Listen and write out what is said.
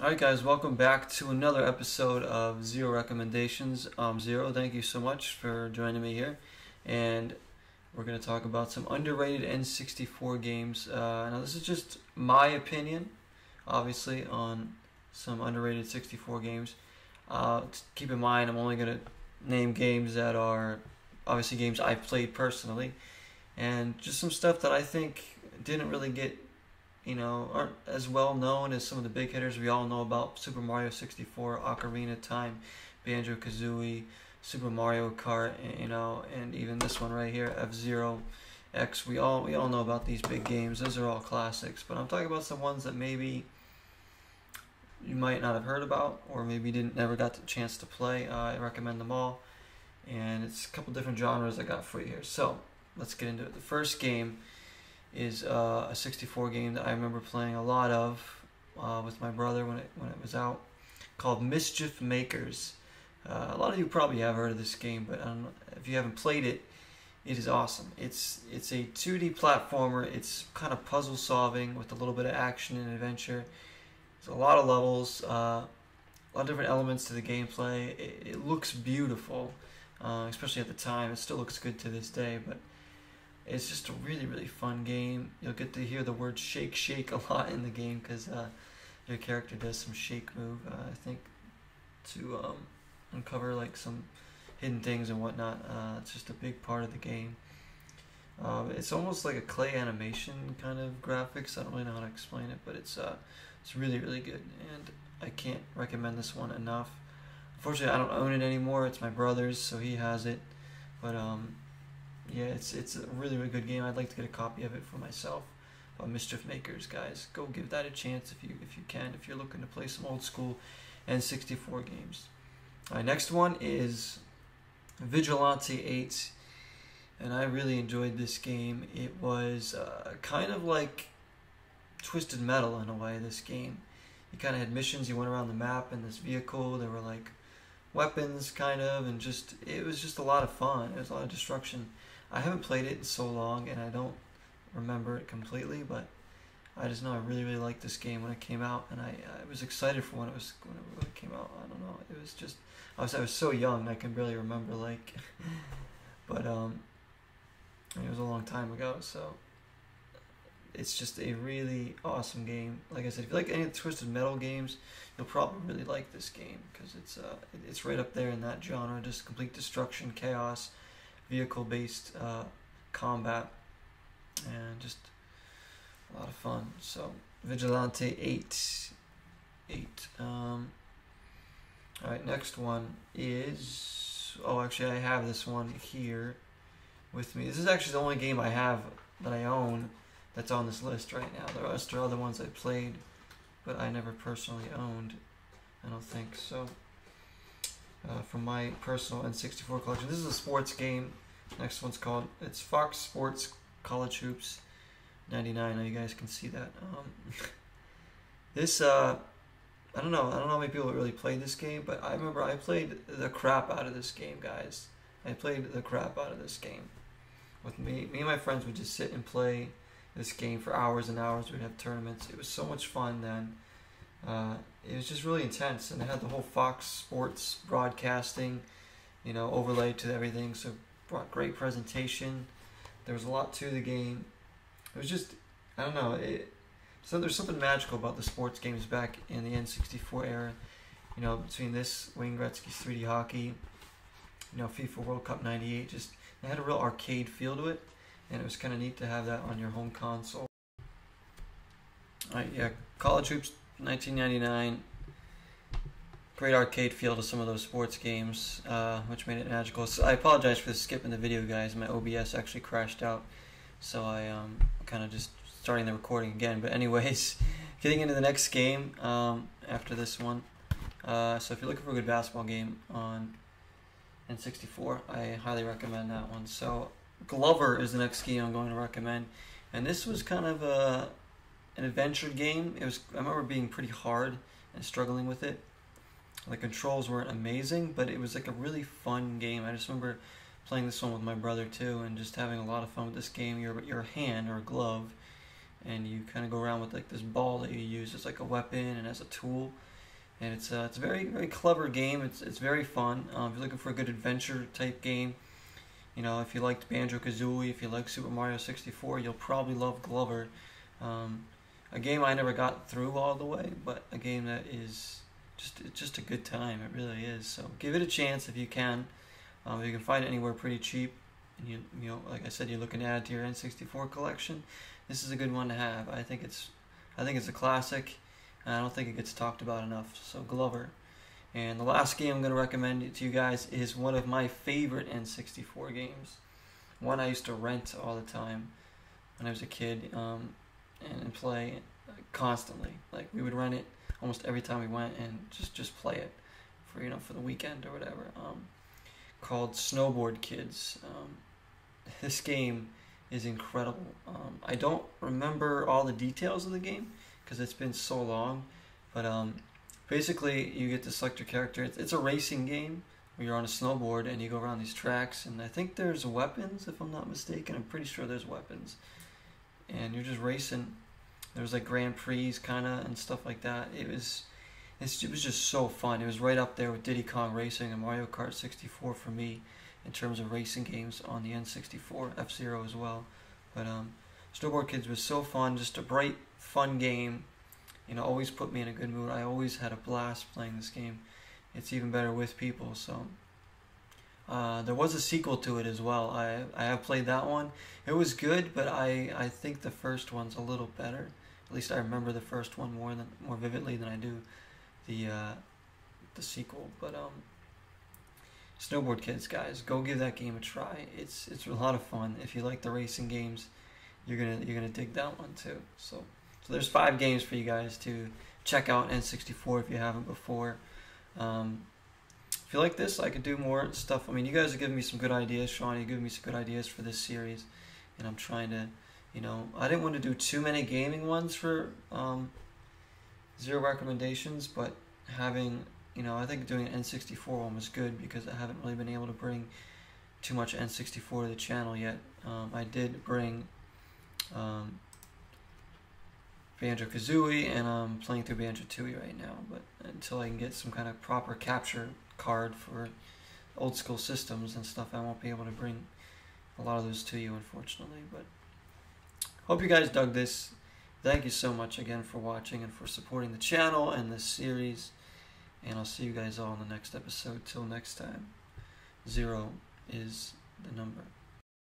Alright guys, welcome back to another episode of Zero Recommendations. Zero, thank you so much for joining me here. And we're going to talk about some underrated N64 games. Now this is just my opinion, obviously, on some underrated 64 games. Keep in mind, I'm only going to name games that are obviously games I've played personally. And just some stuff that I think didn't really get aren't as well known as some of the big hitters. We all know about Super Mario 64, Ocarina of Time, Banjo-Kazooie, Super Mario Kart, and even this one right here, F-Zero X. We all know about these big games. Those are all classics. But I'm talking about some ones that maybe you might not have heard about, or maybe never got the chance to play. I recommend them all, and it's a couple different genres I got for you here. So let's get into it. The first game is a 64 game that I remember playing a lot of with my brother when it was out, called Mischief Makers. A lot of you probably have heard of this game, but I don't know, if you haven't played it, it is awesome. It's a 2D platformer. It's kind of puzzle solving with a little bit of action and adventure. There's a lot of levels, a lot of different elements to the gameplay. It looks beautiful, especially at the time. It still looks good to this day, but it's just a really, really fun game. You'll get to hear the word shake, shake a lot in the game because your character does some shake move, I think, to uncover like some hidden things and whatnot. It's just a big part of the game. It's almost like a clay animation kind of graphics. I don't really know how to explain it, but it's really, really good, and I can't recommend this one enough. Unfortunately, I don't own it anymore. It's my brother's, so he has it, but yeah, it's a really, really good game. I'd like to get a copy of it for myself. Mischief Makers, guys, go give that a chance if you can, if you're looking to play some old school N64 games. All right, next one is Vigilante 8, and I really enjoyed this game. It was kind of like Twisted Metal in a way. This game, you kind of had missions. You went around the map in this vehicle. There were like weapons, kind of, and it was just a lot of fun. It was a lot of destruction. I haven't played it in so long, and I don't remember it completely, but I just know I really, really liked this game when it came out, and I was excited for when it came out. I don't know, it was just, I was so young, I can barely remember, like, but it was a long time ago, so it's just a really awesome game. Like I said, if you like any of the Twisted Metal games, you'll probably really like this game, because it's right up there in that genre, just complete destruction, chaos, vehicle-based combat, and just a lot of fun. So Vigilante 8. Alright, next one is, actually I have this one here with me. This is actually the only game I have that I own that's on this list right now. The rest are other ones I played, but I never personally owned, I don't think so. From my personal N64 collection. This is a sports game. Next one's it's Fox Sports College Hoops 99. Now you guys can see that. This I don't know how many people really played this game, but I remember I played the crap out of this game, guys. I played the crap out of this game. With me and my friends would just sit and play this game for hours and hours. We'd have tournaments. It was so much fun then. It was just really intense, and it had the whole Fox Sports broadcasting, overlaid to everything, so brought great presentation. There was a lot to the game. It was just, I don't know, so there's something magical about the sports games back in the N64 era, between this, Wayne Gretzky's 3D hockey, FIFA World Cup 98, just, it had a real arcade feel to it, and it was kind of neat to have that on your home console. Alright, yeah, College Hoops 1999, great arcade feel to some of those sports games, which made it magical. So I apologize for skipping the video, guys. My OBS actually crashed out, so I kind of just starting the recording again. But anyways, getting into the next game after this one. So if you're looking for a good basketball game on N64, I highly recommend that one. So Glover is the next game I'm going to recommend, and this was kind of an adventure game. I remember being pretty hard and struggling with it. The controls weren't amazing, but it was like a really fun game. I just remember playing this one with my brother too, and just having a lot of fun with this game. Your hand or glove and you kind of go around with like this ball that you use as like a weapon and as a tool. And it's a very very clever game. It's very fun. If you're looking for a good adventure type game, you know, if you liked Banjo-Kazooie, if you like Super Mario 64, you'll probably love Glover. A game I never got through all the way, but a game that is just a good time. It really is. So give it a chance if you can. If you can find it anywhere pretty cheap, and you know, like I said, you're looking to add to your N64 collection, this is a good one to have. I think it's a classic, and I don't think it gets talked about enough. So Glover. And the last game I'm going to recommend to you guys is one of my favorite N64 games. One I used to rent all the time when I was a kid, and play constantly. Like we would rent it almost every time we went and just play it for, you know, for the weekend or whatever. Called Snowboard Kids. This game is incredible. I don't remember all the details of the game because it's been so long, but basically you get to select your character. It's a racing game where you're on a snowboard and you go around these tracks, and I think there's weapons, if I'm not mistaken. I'm pretty sure there's weapons, and you're just racing. There's like Grand Prix kind of and stuff like that. It was just so fun. It was right up there with Diddy Kong Racing and Mario Kart 64 for me in terms of racing games on the N64, F-Zero as well. But Snowboard Kids was so fun, just a bright, fun game. You know, always put me in a good mood. I always had a blast playing this game. It's even better with people. So there was a sequel to it as well. I have played that one. It was good, but I think the first one's a little better. At least I remember the first one more vividly than I do the sequel. But Snowboard Kids, guys, go give that game a try. It's a lot of fun. If you like the racing games, you're gonna dig that one too. So there's 5 games for you guys to check out N64 if you haven't before. If you like this, I could do more stuff. I mean, you guys are giving me some good ideas, Sean. You're giving me some good ideas for this series, and I'm trying to, you know, I didn't want to do too many gaming ones for zero recommendations, but having, you know, I think doing an N64 one was good because I haven't really been able to bring too much N64 to the channel yet. I did bring Banjo-Kazooie, and I'm playing through Banjo-Tooie right now, but until I can get some kind of proper capture card for old school systems and stuff, I won't be able to bring a lot of those to you, unfortunately. But hope you guys dug this. Thank you so much again for watching and for supporting the channel and this series, and I'll see you guys all in the next episode. Till next time, 0 is the number.